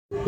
Selamat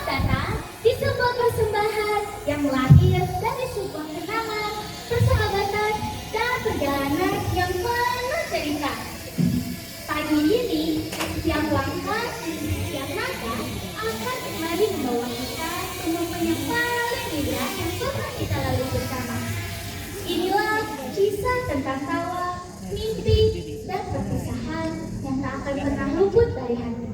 datang di sebuah persembahan yang lahir dari sebuah kenangan, persahabatan, dan perjalanan yang penuh cerita. Pagi ini, setiap langkah, setiap nada akan kembali membawa kita ke momen yang paling indah yang pernah kita lalui bersama. Inilah kisah tentang tawa, mimpi, dan perpisahan yang tak akan pernah luput dari hati.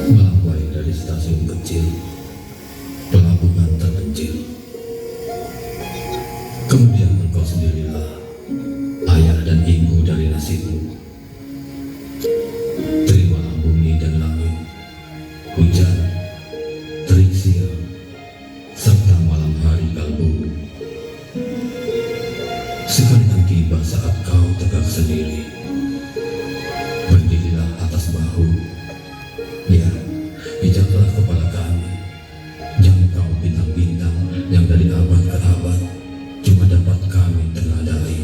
Melambai dari stasiun kecil, pelabuhan terpencil. Kemudian engkau sendirilah, ayah dan ibu dari nasibmu. Terimalah bumi dan langit, hujan, terik siang, serta malam hari kalbu. Sekalian tiba saat kau tegak sendiri, berdirilah atas bahu. Ya, bijaklah kepala kami, jangkau bintang-bintang yang dari abad ke abad cuma dapat kami ternadai.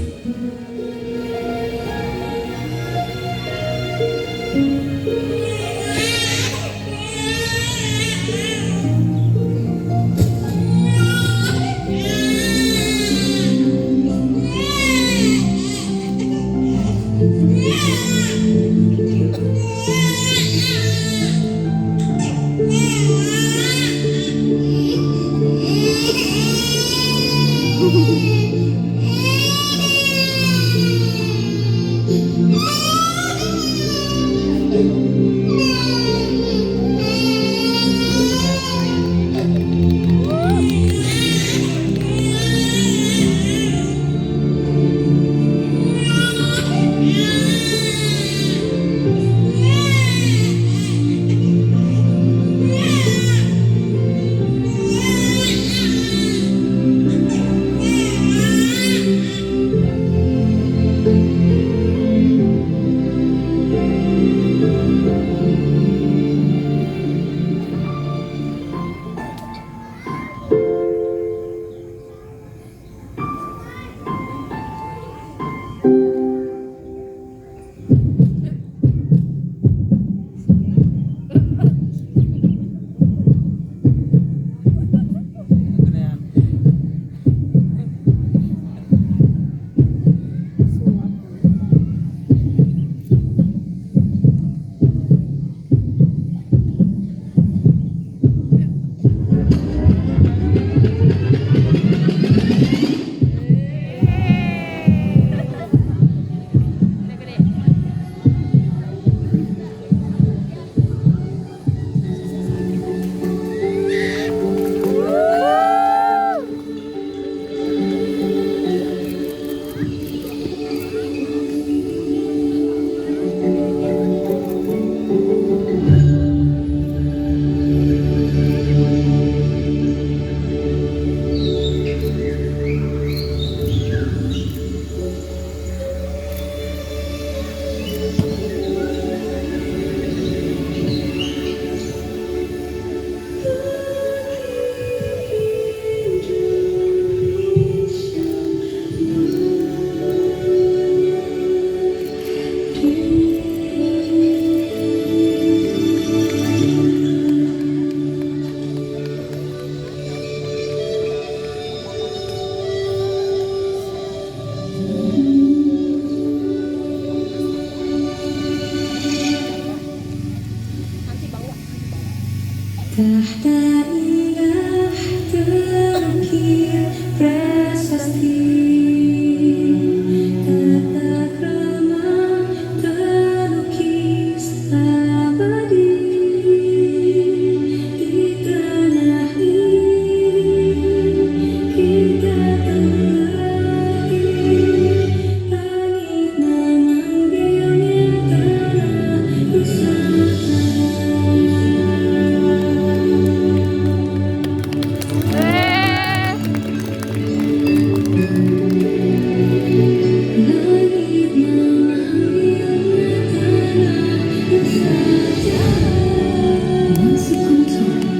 Yeah. Tahta indah terukir prasasti, tata krama terlukis abadi. Di tanah ini kita terlahir, langit memanggilnya tanah Nusantara. Once upon a time,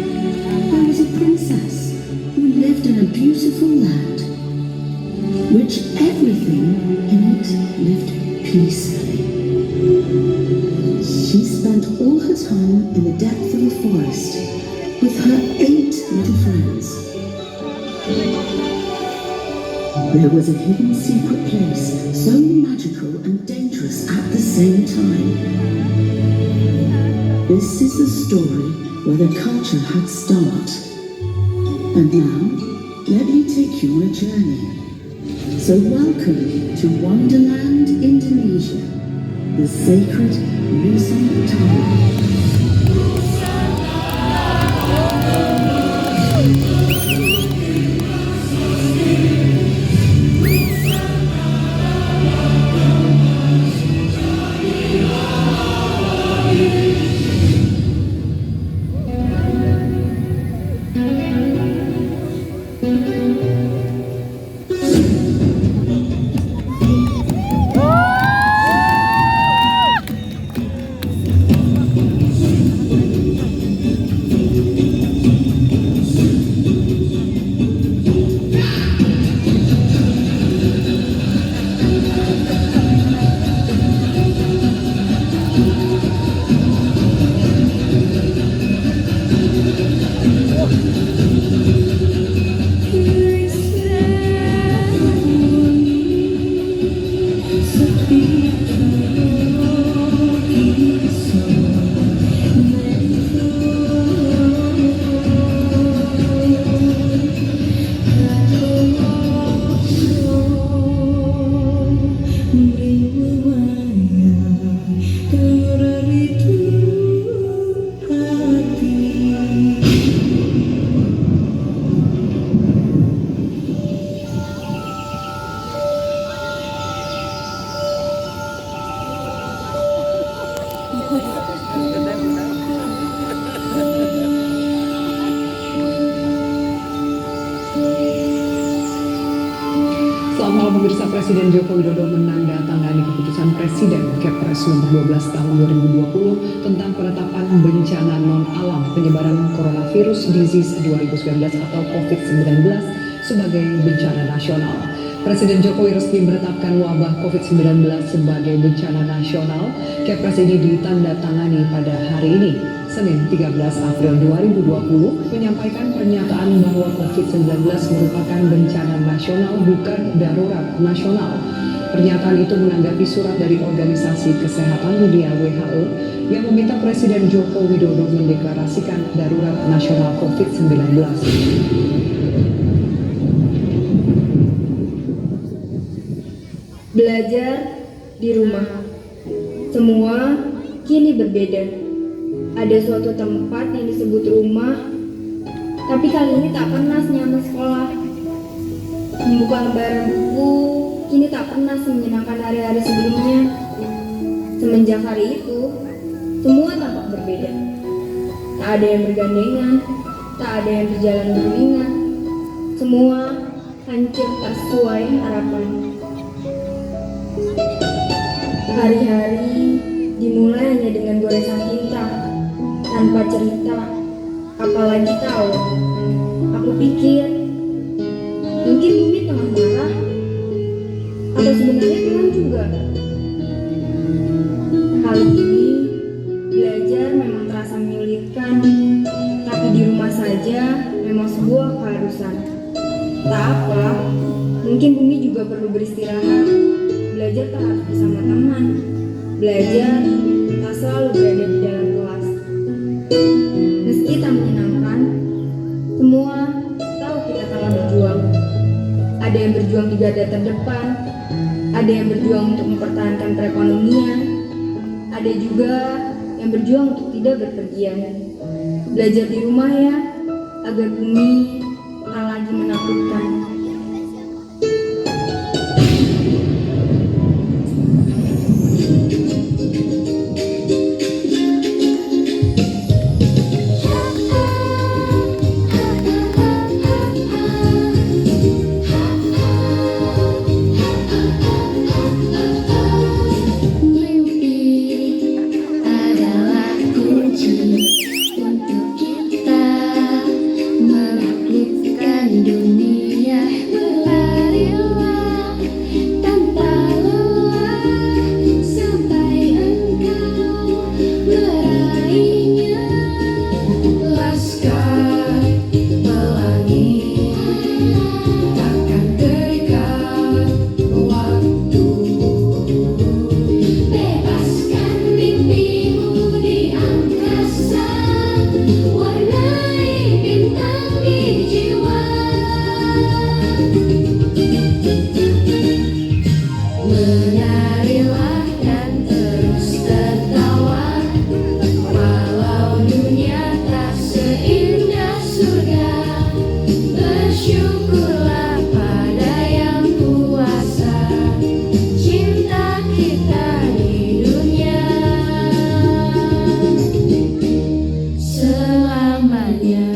there was a princess who lived in a beautiful land, which everything in it lived peacefully. She spent all her time in the depth of a forest with her 8 little friends. There was a hidden secret place, so magical and dangerous at the same time. This is the story where the culture had start. And now, let me take you on a journey. So welcome to Wonderland, Indonesia, the sacred Nusantara. Selamat malam pemirsa. Presiden Joko Widodo menandatangani keputusan Presiden Kepres nomor 12 tahun 2020 tentang penetapan bencana non-alam penyebaran coronavirus disease 2019 atau COVID-19 sebagai bencana nasional. Presiden Jokowi resmi menetapkan wabah COVID-19 sebagai bencana nasional. Kepres ini ditandatangani pada hari ini, Senin 13 April 2020, menyampaikan pernyataan bahwa COVID-19 merupakan bencana nasional bukan darurat nasional. Pernyataan itu menanggapi surat dari Organisasi Kesehatan Dunia WHO yang meminta Presiden Joko Widodo mendeklarasikan darurat nasional COVID-19. Belajar di rumah. Semua kini berbeda. Ada suatu tempat yang disebut rumah, tapi kali ini tak pernah senyaman sekolah. Membuka lembaran buku kini tak pernah semenyenangkan hari-hari sebelumnya. Semenjak hari itu, semua tampak berbeda. Tak ada yang bergandengan, tak ada yang berjalan beriringan. Semua hancur tak sesuai harapan. Hari-hari dimulai hanya dengan goresan tinta, tanpa cerita, apalagi tahu. Aku pikir, mungkin bumi tengah marah, atau sebenarnya tenang juga. Kali ini, belajar memang terasa menyulitkan, tapi di rumah saja memang sebuah keharusan. Tak apa, mungkin bumi juga perlu beristirahat. Belajar tak harus bersama teman. Belajar tak selalu berada di dalam kelas. Meski tak menyenangkan, terdepan, ada yang berjuang untuk mempertahankan perekonomian, ada juga yang berjuang untuk tidak berpergian. Belajar di rumah ya, agar bumi tak lagi menakutkan. Dunia berlarilah tanpa lelah sampai engkau meraihnya. Laskar pelangi takkan terikat waktu. Bebaskan mimpimu di angkasa, warnai bintang di jiwa. Menarilah dan terus tertawa, walau dunia tak seindah surga. Bersyukurlah pada yang kuasa cinta kita di dunia selamanya.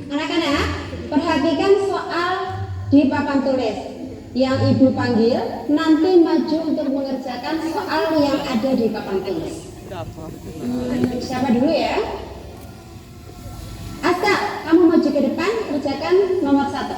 Anak-anak, perhatikan soal di papan tulis. Yang ibu panggil nanti maju untuk mengerjakan soal yang ada di papan tulis. Siapa dulu ya? Aska, kamu maju ke depan, kerjakan nomor 1.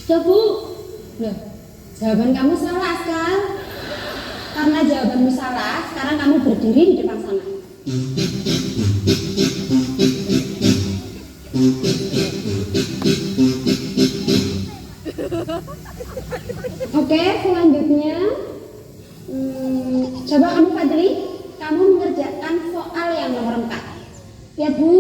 Stop, Bu. Loh, jawaban kamu salah, Askal. Karena jawabanmu salah, sekarang kamu berdiri di depan sana. Oke, selanjutnya coba kamu Fadli, kamu mengerjakan soal yang nomor 4. Lihat Bu.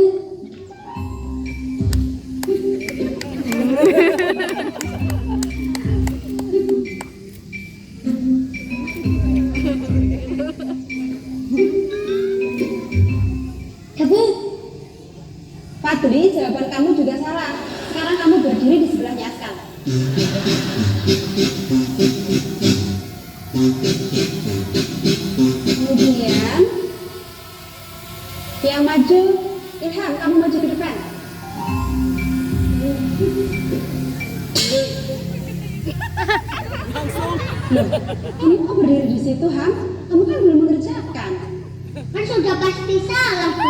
Bu. Fadli, jawaban kamu juga salah. Sekarang kamu berdiri di sebelahnya Askal. Kemudian yang maju, Ilham, kamu maju ke depan. Loh, kamu kok berdiri di situ, Ham? Kamu kan belum mengerjakan. Kan sudah pasti salah, Bu.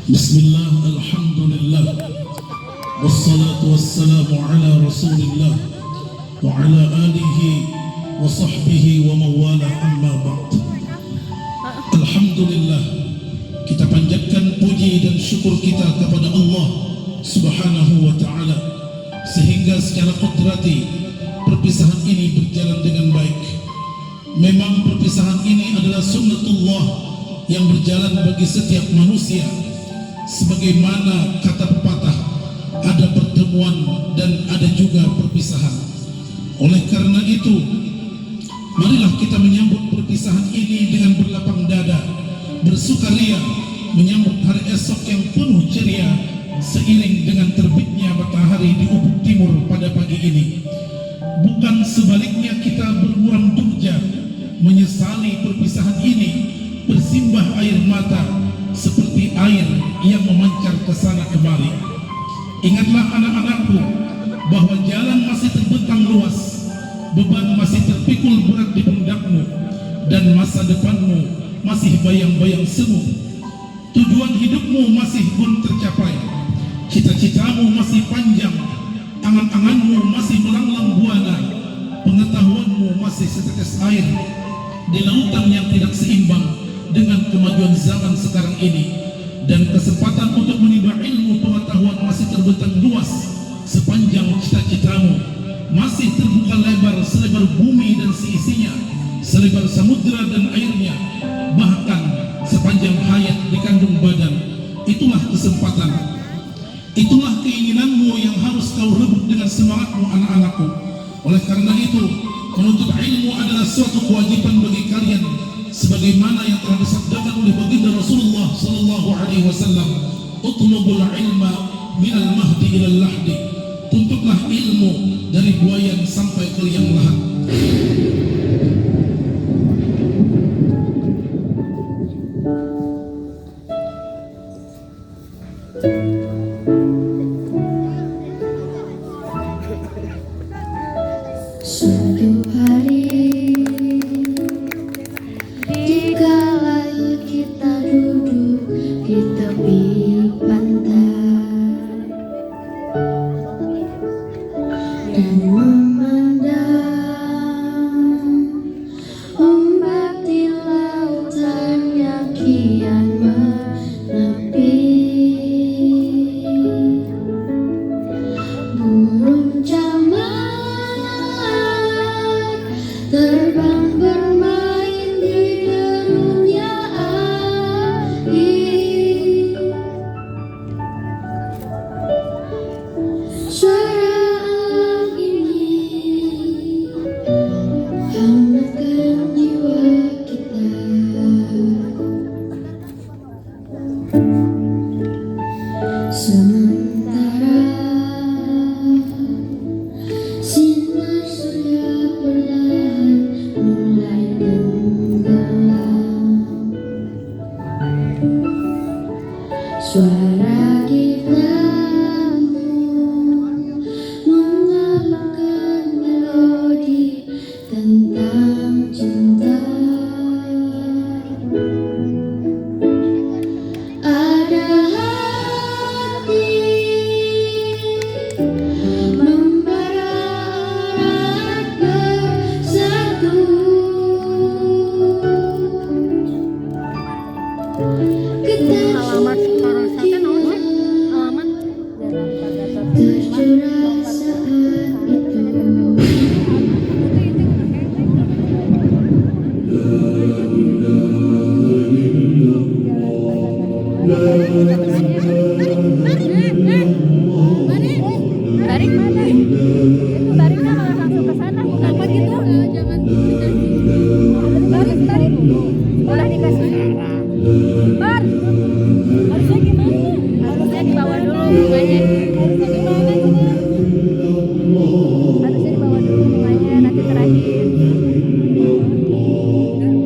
Bismillah, alhamdulillah, wassalatu wassalamu ala rasulillah wa ala alihi wa sahbihi wa mawala, amma ba'd. Alhamdulillah, kita panjatkan puji dan syukur kita kepada Allah subhanahu wa ta'ala, sehingga secara kudrati perpisahan ini berjalan dengan baik. Memang perpisahan ini adalah sunnatullah yang berjalan bagi setiap manusia. Sebagaimana kata pepatah, ada pertemuan dan ada juga perpisahan. Oleh karena itu, marilah kita menyambut perpisahan ini dengan berlapang dada, bersukaria, menyambut hari esok yang penuh ceria, seiring dengan terbitnya matahari di ufuk timur pada pagi ini. Bukan sebaliknya kita bermuram durja, menyesali perpisahan ini, bersimbah air mata seperti air yang memancar ke sana kemari. Ingatlah anak-anakku bahwa jalan masih terbentang luas, beban masih terpikul berat di pundakmu, dan masa depanmu masih bayang-bayang semu. Tujuan hidupmu masih belum tercapai, cita-citamu masih panjang, angan-anganmu masih melanglang buana, pengetahuanmu masih setetes air di lautan yang tidak seimbang dengan kemajuan zaman sekarang ini, dan kesempatan untuk menimba ilmu pengetahuan masih terbentang luas sepanjang cita-citamu masih terbuka lebar selebar bumi dan seisinya, selebar samudra dan airnya, bahkan sepanjang hayat dikandung badan. Itulah kesempatan, itulah keinginanmu yang harus kau rebut dengan semangatmu, anak-anakku. Oleh karena itu, menuntut ilmu adalah suatu kewajiban bagi kalian, sebagaimana yang telah disabdakan oleh baginda Rasulullah sallallahu alaihi wasallam, "Utlubul ilma minal mahdi ilal lahdi." Tuntutlah ilmu dari buayan sampai ke liang lahat. Suatu hari dikala kita duduk di tepi pantai dan memandang ombak di lautan yang kian menepi, burung camar terbang bermain di derungnya air. Suara alam ini hangatkan jiwa kita. Sementara sinar surya perlahan mulai tenggelam, suara gitarmu mengalunkan melodi tentang cinta. Ada hati membara erat bersatu, getar tercurah saat itu. Tarik mana? Tariknya malah langsung ke sana, bukan begitu? Jangan tarik. Udah dikasih arah. Bar, harusnya gimana? Harusnya dibawa dulu bunganya. Harusnya dibawa dulu bunganya, nanti terakhir.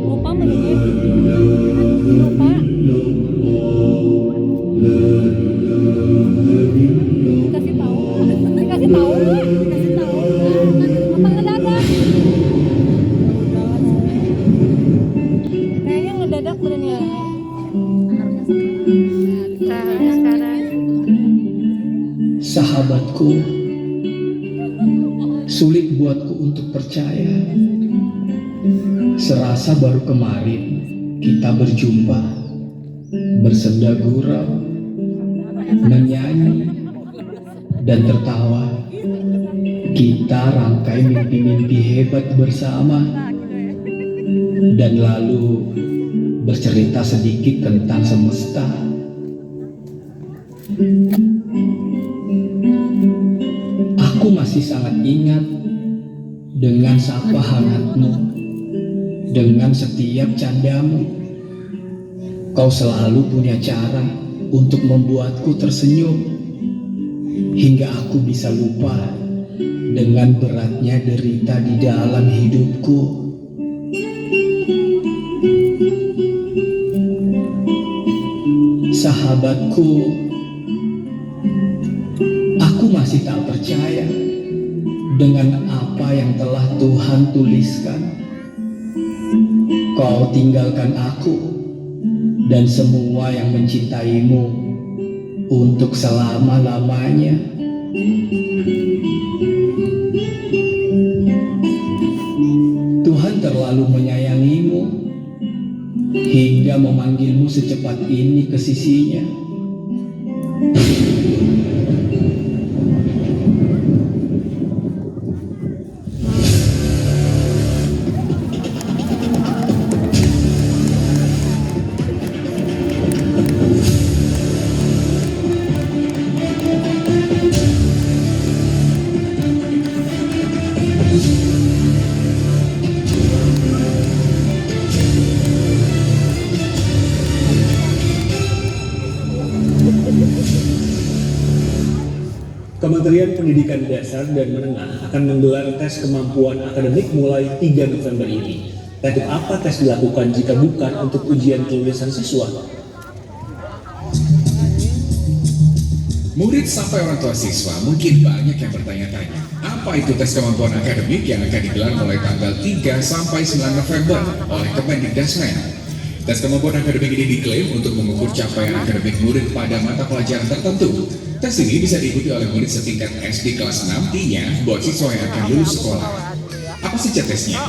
Lupa mendingnya. Lupa. Dikasih tahu apa ngedadak, kayaknya ngedadak bener ya. Sekarang Sahabatku, sulit buatku untuk percaya. Serasa baru kemarin kita berjumpa, bersenda gurau, menyanyi, dan tertawa. Kita rangkai mimpi-mimpi hebat bersama, dan lalu bercerita sedikit tentang semesta. Aku masih sangat ingat dengan sapa hangatmu, dengan setiap candamu. Kau selalu punya cara untuk membuatku tersenyum, hingga aku bisa lupa dengan beratnya derita di dalam hidupku. Sahabatku, aku masih tak percaya dengan apa apa yang telah Tuhan tuliskan. Kau tinggalkan aku dan semua yang mencintaimu untuk selama-lamanya. Tuhan terlalu menyayangimu hingga memanggilmu secepat ini ke sisinya. Kementerian Pendidikan Dasar dan Menengah akan menggelar tes kemampuan akademik mulai 3 November ini. Tapi apa tes dilakukan jika bukan untuk ujian kelulusan siswa? Murid sampai orang tua siswa mungkin banyak yang bertanya-tanya, apa itu tes kemampuan akademik yang akan digelar mulai tanggal 3 sampai 9 November oleh Kemendikbudristek. Tes kemampuan akademik ini diklaim untuk mengukur capaian akademik murid pada mata pelajaran tertentu. Tes ini bisa diikuti oleh murid setingkat SD kelas 6, artinya buat siswa yang akan lulus sekolah. Apa saja tesnya?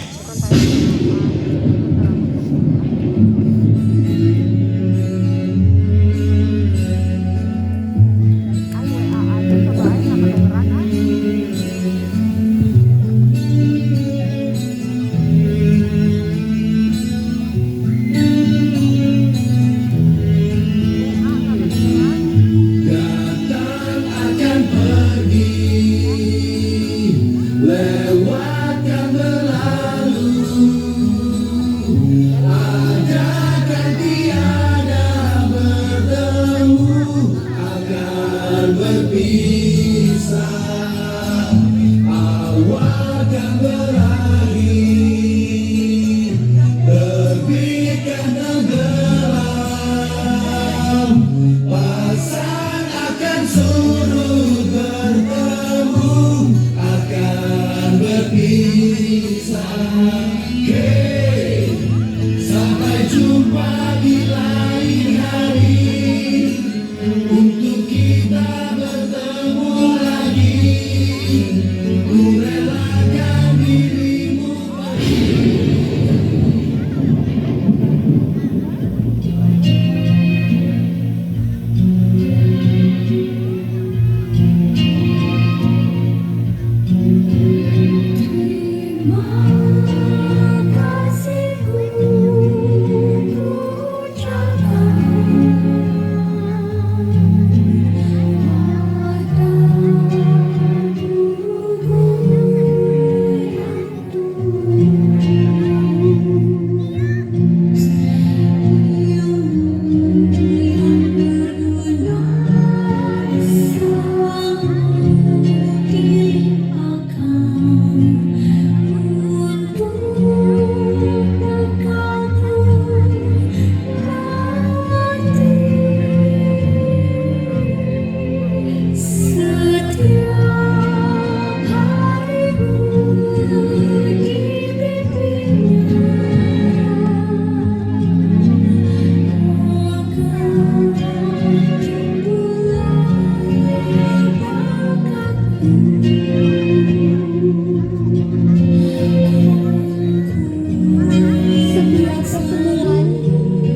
Setiap pertemuan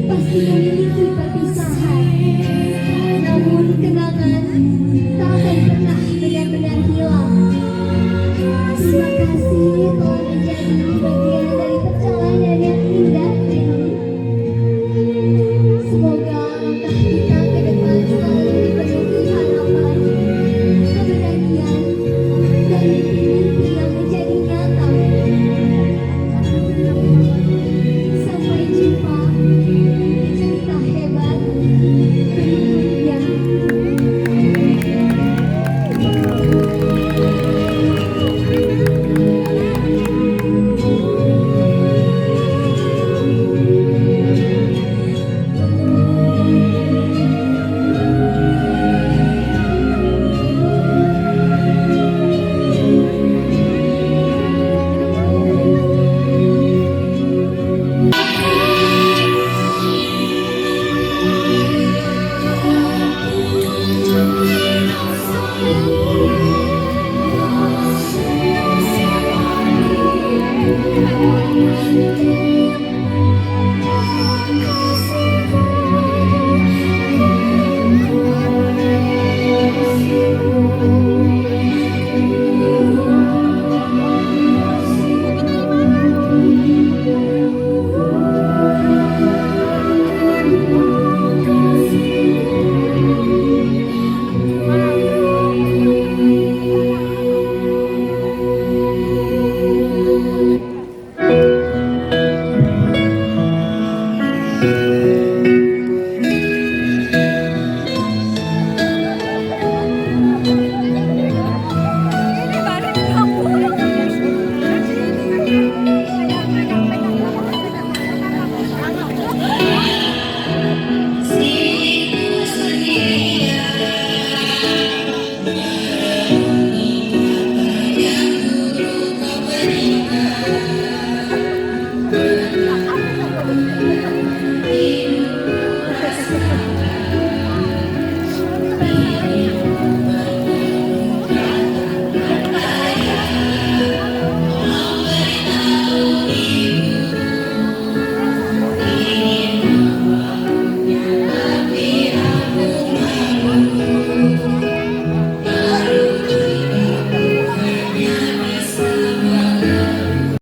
pastikan